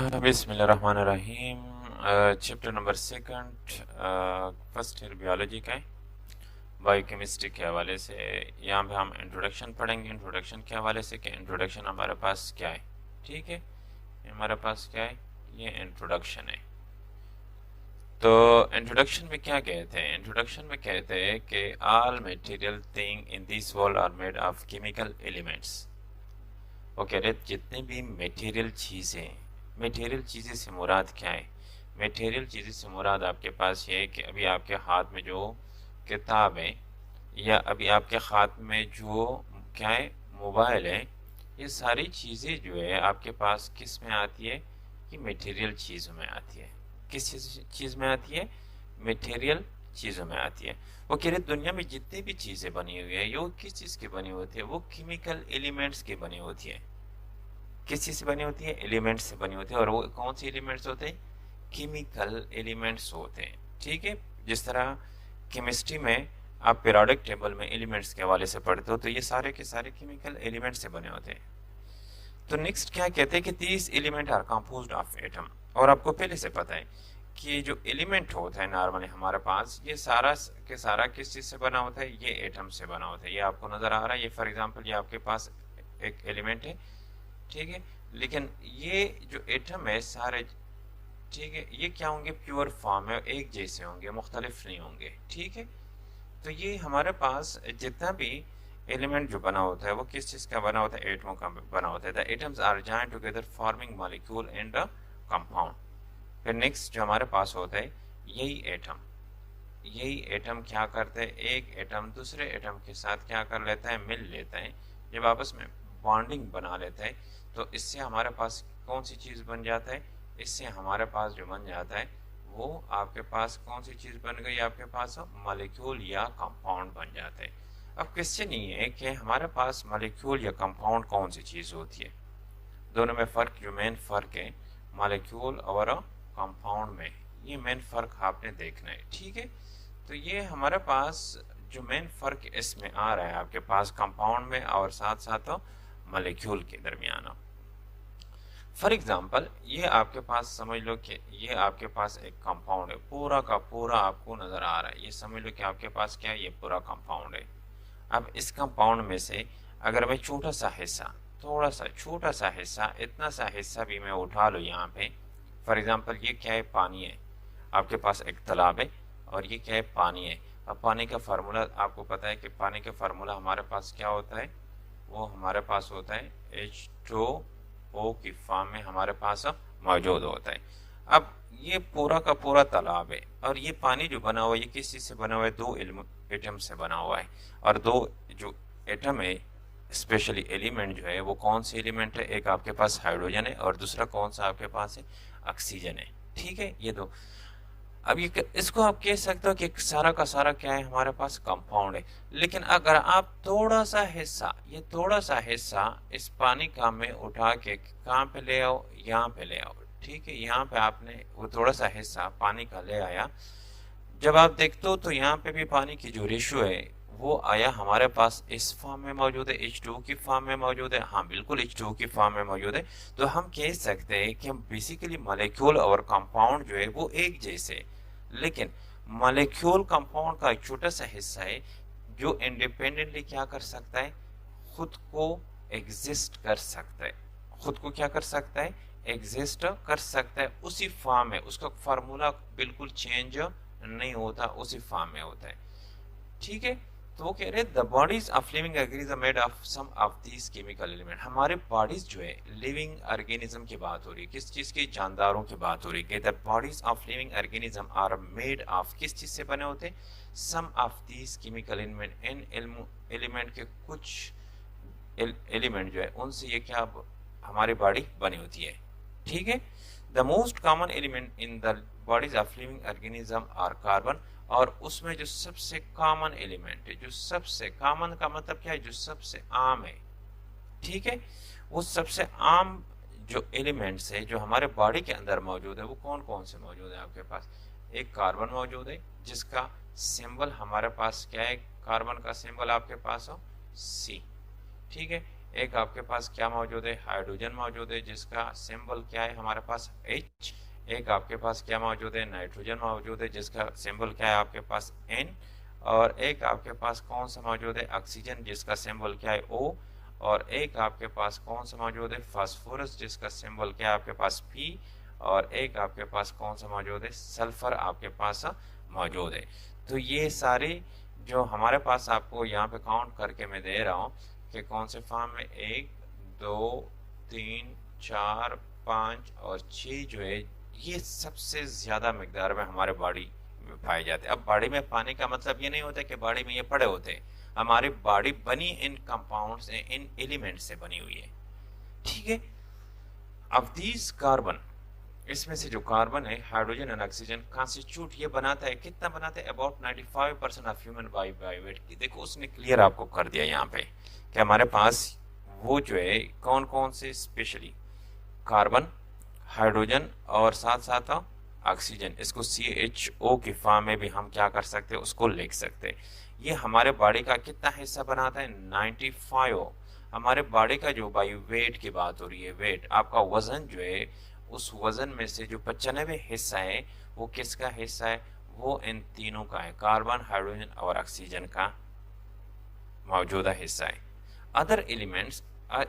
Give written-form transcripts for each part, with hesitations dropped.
बिस्मिल्लाहिर्रहमानिर्रहीम। Chapter number second, first year biology का है, बायोकेमिस्ट्री के हवाले से। यहाँ पे हम इंट्रोडक्शन पढ़ेंगे। इंट्रोडक्शन के हवाले से कि इंट्रोडक्शन हमारे पास क्या है। ठीक है, हमारे पास क्या है, ये इंट्रोडक्शन है। तो इंट्रोडक्शन में क्या कहते हैं? इंट्रोडक्शन में कहते हैं कि all material thing in this world are made of chemical elements. वो कह रहे जितने भी मटेरियल चीज़ें से मुराद क्या है? मटेरियल चीज़ें से मुराद आपके पास ये है कि अभी आपके हाथ में जो किताब है, या अभी आपके हाथ में जो क्या है, मोबाइल है, ये सारी चीज़ें जो है आपके पास किस में आती है? कि मटेरियल चीज़ों में आती है। किस चीज़ में आती है? मटेरियल चीज़ों में आती है। वो कह रहे दुनिया में जितनी भी चीज़ें बनी हुई है, वो किस चीज़ की बनी होती है? वो केमिकल एलिमेंट्स की बनी होती है। किस चीज़ से बनी होती है? एलिमेंट्स से बनी होती है। और वो कौन से एलिमेंट्स होते हैं? केमिकल एलिमेंट्स होते हैं। ठीक है, जिस तरह केमिस्ट्री में आप पीरियोडिक टेबल में एलिमेंट्स के हवाले से पढ़ते हो, तो ये सारे के सारे केमिकल एलिमेंट्स से बने होते हैं। तो नेक्स्ट क्या कहते हैं कि 30 element are composed of atom. और आपको पहले से पता है कि जो एलिमेंट होता है नॉर्मली हमारे पास, ये सारा के सारा किस चीज़ से बना होता है? ये एटम से बना होता है। ये आपको नज़र आ रहा है। ये फॉर एग्जांपल ये आपके पास एक एलिमेंट है, ठीक है, लेकिन ये जो एटम है सारे, ठीक है, ये क्या होंगे? प्योर फॉर्म है, एक जैसे होंगे, मुख्तलिफ नहीं होंगे। ठीक है, तो ये हमारे पास जितना भी एलिमेंट जो बना होता है वो किस चीज़ का बना होता है? एटमों का बना होता है। The atoms are joined together forming molecule and a compound. फिर नेक्स्ट जो हमारे पास होता है, यही एटम क्या करते हैं? एक एटम दूसरे एटम के साथ क्या कर लेता है? मिल लेता है। जब आपस में बॉन्डिंग बना लेता है, तो इससे हमारे पास कौन सी चीज़ बन जाता है? इससे हमारे पास जो बन जाता है वो आपके पास कौन सी चीज़ बन गई? आपके पास मॉलिक्यूल या कंपाउंड बन जाता है। अब क्वेश्चन ये है कि हमारे पास मॉलिक्यूल या कंपाउंड कौन सी चीज़ होती है? दोनों में फ़र्क, जो मेन फ़र्क है मॉलिक्यूल और कंपाउंड में, ये मेन फ़र्क आपने देखना है। ठीक है, तो ये हमारे पास जो मेन फ़र्क इसमें आ रहा है आपके पास कंपाउंड में और साथ साथ मॉलिक्यूल के दरमियान। फॉर एग्जांपल ये आपके पास समझ लो कि ये आपके पास एक कंपाउंड है, पूरा का पूरा आपको नज़र आ रहा है। ये समझ लो कि आपके पास क्या है? ये पूरा कंपाउंड है। अब इस कंपाउंड में से अगर मैं छोटा सा हिस्सा, थोड़ा सा छोटा सा हिस्सा, इतना सा हिस्सा भी मैं उठा लूँ यहाँ पे, फॉर एग्जांपल ये क्या है? पानी है। आपके पास एक तालाब है और ये क्या है? पानी है। अब पानी का फार्मूला आपको पता है कि पानी का फार्मूला हमारे पास क्या होता है? वो हमारे पास होता है H2O की फॉर्म में हमारे पास मौजूद होता है। अब ये पूरा का पूरा तालाब है और ये पानी जो बना हुआ है ये किस चीज़ से बना हुआ है? दो एटम से बना हुआ है। और दो जो एटम है, स्पेशली एलिमेंट जो है, वो कौन से एलिमेंट है? एक आपके पास हाइड्रोजन है और दूसरा कौन सा आपके पास है? ऑक्सीजन है। ठीक है, ये दो। अब ये इसको आप कह सकते हो कि सारा का सारा क्या है? हमारे पास कंपाउंड है। लेकिन अगर आप थोड़ा सा हिस्सा, ये थोड़ा सा हिस्सा इस पानी का में उठा के कहाँ पे ले आओ? यहाँ पे ले आओ। ठीक है, यहाँ पे आपने वो थोड़ा सा हिस्सा पानी का ले आया। जब आप देखते हो तो यहाँ पे भी पानी की जो रेशो है वो आया हमारे पास इस फॉर्म में मौजूद है, H2O की फॉर्म में मौजूद है। हाँ बिल्कुल, H2O की फॉर्म में मौजूद है। तो हम कह सकते हैं कि हम बेसिकली मॉलिक्यूल और कंपाउंड जो है वो एक जैसे, लेकिन मॉलिक्यूल कंपाउंड का एक छोटा सा हिस्सा है जो इंडिपेंडेंटली क्या कर सकता है? खुद को एग्जिस्ट कर सकता है। खुद को क्या कर सकता है? एग्जिस्ट कर सकता है उसी फॉर्म में। उसका फार्मूला बिल्कुल चेंज नहीं होता, उसी फॉर्म में होता है। ठीक है, तो वो कह रहे हैं the bodies of living organism made of some of these chemical element. हमारे बॉडीज जो है, लिविंग ऑर्गेनिज्म की बात हो रही है, किस चीज की? जानदारों की बात हो रही है। The bodies of living organism are made of, किस चीज से बने होते हैं? Some of these chemical element. इन एलिमेंट के कुछ एलिमेंट जो है उनसे ये क्या हमारी बॉडी बनी होती है। ठीक है, the most common element in the bodies of living organism are carbon. और उसमें जो सबसे कॉमन एलिमेंट है, जो सबसे कॉमन का मतलब क्या है? जो सबसे आम है। ठीक है, वो सबसे आम जो एलिमेंट्स है जो हमारे बॉडी के अंदर मौजूद है वो कौन कौन से मौजूद है आपके पास? एक कार्बन मौजूद है जिसका सिंबल हमारे पास क्या है? कार्बन का सिंबल आपके पास हो C। ठीक है, एक आपके पास क्या मौजूद है, हाइड्रोजन मौजूद है जिसका सिंबल क्या है हमारे पास H। एक आपके पास क्या मौजूद है, नाइट्रोजन मौजूद है जिसका सिंबल क्या है आपके पास N। और एक आपके पास कौन सा मौजूद है, ऑक्सीजन जिसका सिंबल क्या है O। और एक आपके पास कौन सा मौजूद है, फास्फोरस जिसका सिंबल क्या है आपके पास P। और एक आपके पास कौन सा मौजूद है, सल्फर आपके पास मौजूद है। तो ये सारे जो हमारे पास आपको यहाँ पे काउंट करके मैं दे रहा हूँ कि कौन से फॉर्म में, 1 2 3 4 5 और 6 जो है ये सबसे ज़्यादा मिकदार में हमारे बॉडी में पाए जाते हैं। अब बॉडी में पाने का मतलब ये नहीं होता कि बॉडी में ये पड़े होते हैं, हमारी बॉडी बनी इन कंपाउंड से, इन एलिमेंट से बनी हुई है, ठीक है। अब दीज कार्बन, इसमें से जो कार्बन है, हाइड्रोजन एंड ऑक्सीजन कॉन्स्टिट्यूट ये बनाता है, कितना बनाता है, about 95% of human body weight की। देखो उसने क्लियर आपको कर दिया यहाँ पे कि हमारे पास वो जो है कौन कौन से, स्पेशली कार्बन, हाइड्रोजन और साथ साथ ऑक्सीजन, इसको CHO की फॉर्म में भी हम क्या कर सकते हैं, उसको लिख सकते हैं। ये हमारे बॉडी का कितना हिस्सा बनाता है, 95। हमारे बॉडी का जो भाई वेट की बात हो रही है, वेट आपका वजन जो है, उस वजन में से जो 95 हिस्सा है वो किसका हिस्सा है, वो इन तीनों का है, कार्बन, हाइड्रोजन और ऑक्सीजन का मौजूदा हिस्सा है। अदर एलिमेंट्स,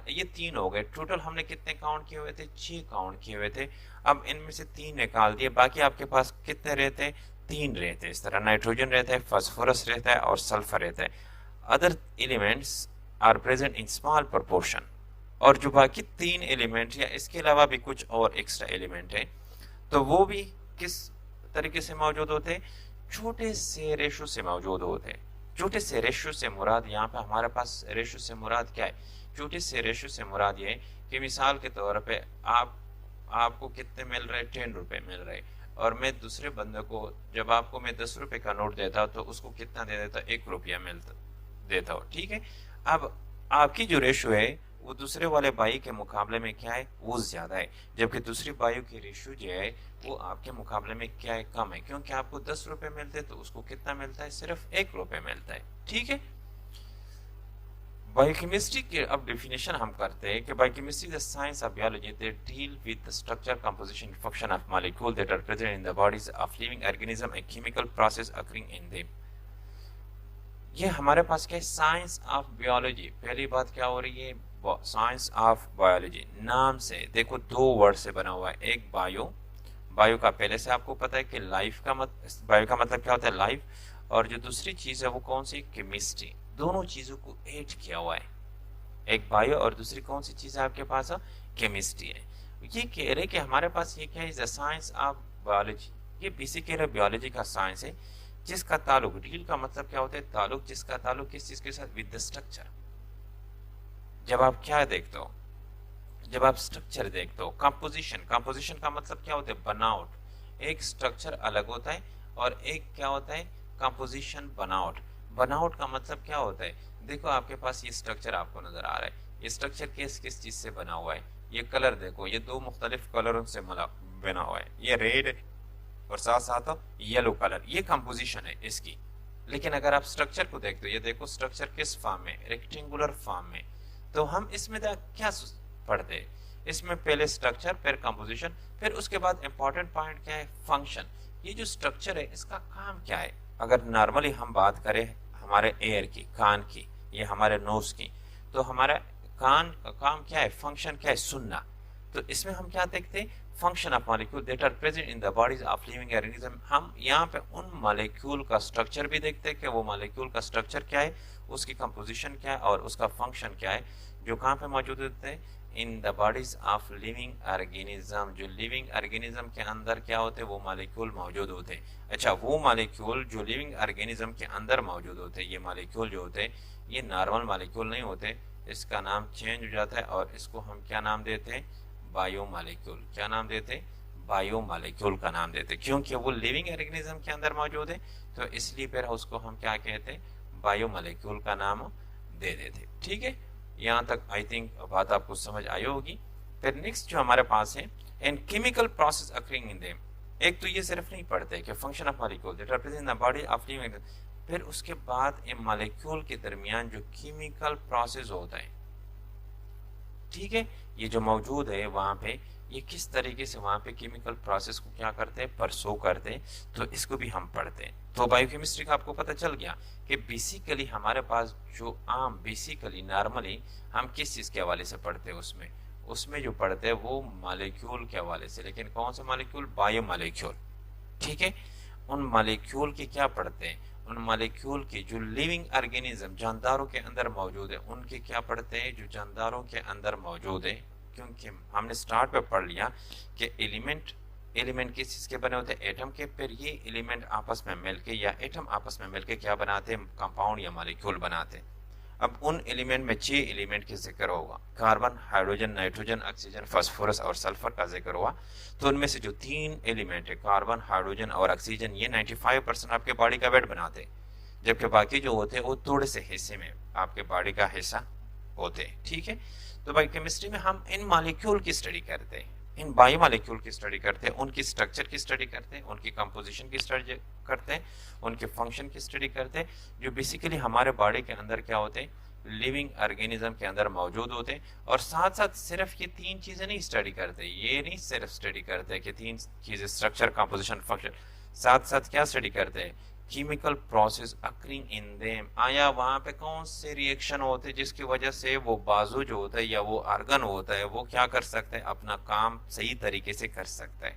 ये 3 हो गए टोटल, हमने कितने काउंट किए हुए थे, 6 काउंट किए हुए थे। अब इनमें से 3 निकाल दिए, बाकी आपके पास कितने रहते हैं, 3 रहते हैं। इस तरह नाइट्रोजन रहता है, फास्फोरस रहता है और सल्फर रहता है। Other elements are present in small proportion. और जो बाकी 3 एलिमेंट या इसके अलावा भी कुछ और एक्स्ट्रा एलिमेंट है, तो वो भी किस तरीके से मौजूद होते हैं, छोटे से रेशो से मौजूद होते हैं। छोटे से रेशो से मुराद, यहाँ पे हमारे पास रेशो से मुराद क्या है, छोटे से रेशो से मुराद ये कि मिसाल के तौर पे आपको कितने मिल रहे, 10 रुपए मिल रहे, और मैं दूसरे बंदे को जब आपको मैं 10 रुपए का नोट देता हूँ तो उसको कितना दे देता, 1 रुपया देता हूँ, ठीक है। अब आपकी जो रेशो है वो दूसरे वाले भाई के मुकाबले में क्या है, वो ज्यादा है, जबकि दूसरी भाइयों की रेशो जो है वो आपके मुकाबले में क्या है, कम है, क्योंकि आपको 10 रुपए मिलते तो उसको कितना मिलता है, सिर्फ 1 रुपए मिलता है, ठीक है। बायोकेमिस्ट्री के अब डेफिनेशन हम करते हैं कि biochemistry the science of biology that deal with the structure, composition, function of molecule that are present in the bodies of living organism and chemical process occurring in them. ये हमारे पास क्या है, साइंस ऑफ बायोलॉजी। पहली बात क्या हो रही है, साइंस ऑफ बायोलॉजी नाम से देखो 2 वर्ड से बना हुआ है, एक बायो, बायो का पहले से आपको पता है कि लाइफ का बायो का मतलब क्या होता है, लाइफ, और जो दूसरी चीज है वो कौन सी, केमिस्ट्री। दोनों चीजों को ऐड किया हुआ है, एक बायो और दूसरी कौन सी चीज है आपके पास, केमिस्ट्री है। ये कह रहे कि हमारे पास ये क्या है, द साइंस ऑफ बायोलॉजी, ये बेसिकली बायोलॉजी का साइंस है जिसका ताल्लुक, डील का मतलब क्या होता है, ताल्लुक, जिसका ताल्लुक किस चीज के साथ, विद द स्ट्रक्चर। जब आप क्या देखते हो, जब आप स्ट्रक्चर देखते हो, कंपोजिशन, कंपोजिशन का मतलब क्या होता है, बनावट। एक स्ट्रक्चर अलग होता है और एक क्या होता है, कंपोजिशन, बनावट। बनावट का मतलब क्या होता है, देखो आपके पास ये स्ट्रक्चर आपको नजर आ रहा है, ये स्ट्रक्चर किस किस चीज से बना हुआ है, ये कलर देखो, ये 2 मुख्तलिफ कलरों से बना हुआ है, ये रेड और साथ साथ येलो कलर, ये कंपोजिशन है इसकी। लेकिन अगर आप स्ट्रक्चर को देखते हो, ये देखो स्ट्रक्चर किस फॉर्म में, रेक्टेंगुलर फॉर्म में, तो हम इसमें क्या पढ़ते हैं, इसमें पहले स्ट्रक्चर, फिर कंपोजिशन, फिर उसके बाद इंपॉर्टेंट पॉइंट क्या है, फंक्शन। ये जो स्ट्रक्चर है इसका काम क्या है, अगर नॉर्मली हम बात करें हमारे एयर की, कान की, ये हमारे नोज की, तो हमारा कान का काम क्या है, फंक्शन क्या है, सुनना। तो इसमें हम क्या देखते हैं, function of molecule that are present in the bodies of living organism. हम यहाँ पे उन मॉलिक्यूल का स्ट्रक्चर भी देखते हैं कि वो मॉलिक्यूल का स्ट्रक्चर क्या है, उसकी कंपोजिशन क्या है और उसका फंक्शन क्या है, जो कहाँ पे मौजूद होते हैं, इन the bodies of living organism. जो लिविंग ऑर्गेनिज्म के अंदर क्या होते हैं, वो मॉलिक्यूल मौजूद होते हैं। अच्छा, वो मॉलिक्यूल जो लिविंग ऑर्गेनिज्म के अंदर मौजूद होते हैं, ये मॉलिक्यूल जो होते हैं ये नॉर्मल मॉलिक्यूल नहीं होते, इसका नाम चेंज हो जाता है और इसको हम क्या नाम देते हैं, बायोमॉलिक्यूल। क्या नाम देते हैं, बायोमॉलिक्यूल का नाम देते हैं, क्योंकि वो लिविंग ऑर्गेनिज्म के अंदर मौजूद है, तो इसलिए फिर उसको हम क्या कहते हैं, बायोमॉलिक्यूल का नाम दे देते। ठीक है, यहाँ तक आई थिंक बात आपको समझ आई होगी। फिर नेक्स्ट जो हमारे पास है, and chemical process occurring in them. एक तो ये सिर्फ नहीं पढ़ते कि function of molecule that represent the body of living, फिर उसके बाद इन मॉलिक्यूल के दरमियान जो केमिकल प्रोसेस होता है, ठीक है, ये जो मौजूद है वहाँ पे, ये किस तरीके से वहाँ पे केमिकल प्रोसेस को क्या करते हैं, परसो करते हैं, तो इसको भी हम पढ़ते हैं। तो बायोकेमिस्ट्री का आपको पता चल गया कि बेसिकली हमारे पास जो आम बेसिकली नॉर्मली हम किस चीज़ के हवाले से पढ़ते हैं, उसमें जो पढ़ते हैं वो मॉलिक्यूल के हवाले से, लेकिन कौन सा मॉलिक्यूल, बायो मॉलिक्यूल। ठीक है, उन मॉलिक्यूल की क्या पढ़ते हैं, उन मॉलिक्यूल की जो लिविंग ऑर्गेनिज्म जानदारों के अंदर मौजूद है उनके क्या पढ़ते हैं, जो जानदारों के अंदर मौजूद है। क्योंकि हमने स्टार्ट पे पढ़ लिया कि एलिमेंट किस चीज के बने होते हैं, एटम के, फिर ये एलिमेंट आपस में मिलके या एटम आपस में मिलके क्या बनाते हैं, कंपाउंड या मॉलिक्यूल बनाते हैं। अब उन एलिमेंट में 6 एलिमेंट की जिक्र होगा, carbon, hydrogen, nitrogen, oxygen, phosphorus और सल्फर का जिक्र हुआ। तो उनमें से जो 3 एलिमेंट है, कार्बन, हाइड्रोजन और ऑक्सीजन, ये 95% आपके बॉडी का वेट बनाते हैं, जबकि बाकी जो होते हैं वो थोड़े से हिस्से में आपके बॉडी का हिस्सा होते हैं। ठीक है, तो बायोकेमिस्ट्री में हम इन मॉलिक्यूल की स्टडी करते हैं, इन बायो मॉलिक्यूल की स्टडी करते हैं, उनकी स्ट्रक्चर की स्टडी करते हैं, उनकी कंपोजिशन की स्टडी करते हैं, उनके फंक्शन की स्टडी करते हैं, जो बेसिकली हमारे बॉडी के अंदर क्या होते हैं, लिविंग ऑर्गेनिज्म के अंदर मौजूद होते हैं। और साथ साथ सिर्फ ये 3 चीजें नहीं स्टडी करते, ये नहीं सिर्फ स्टडी करते कि 3 चीजें, स्ट्रक्चर, कंपोजिशन, फंक्शन, साथ साथ क्या स्टडी करते हैं, chemical process occurring in them, आया वहां पे कौन से रिएक्शन होते हैं जिसकी वजह से वो बाजू जो होता है या वो आर्गन होता है वो क्या कर सकता है, अपना काम सही तरीके से कर सकता है।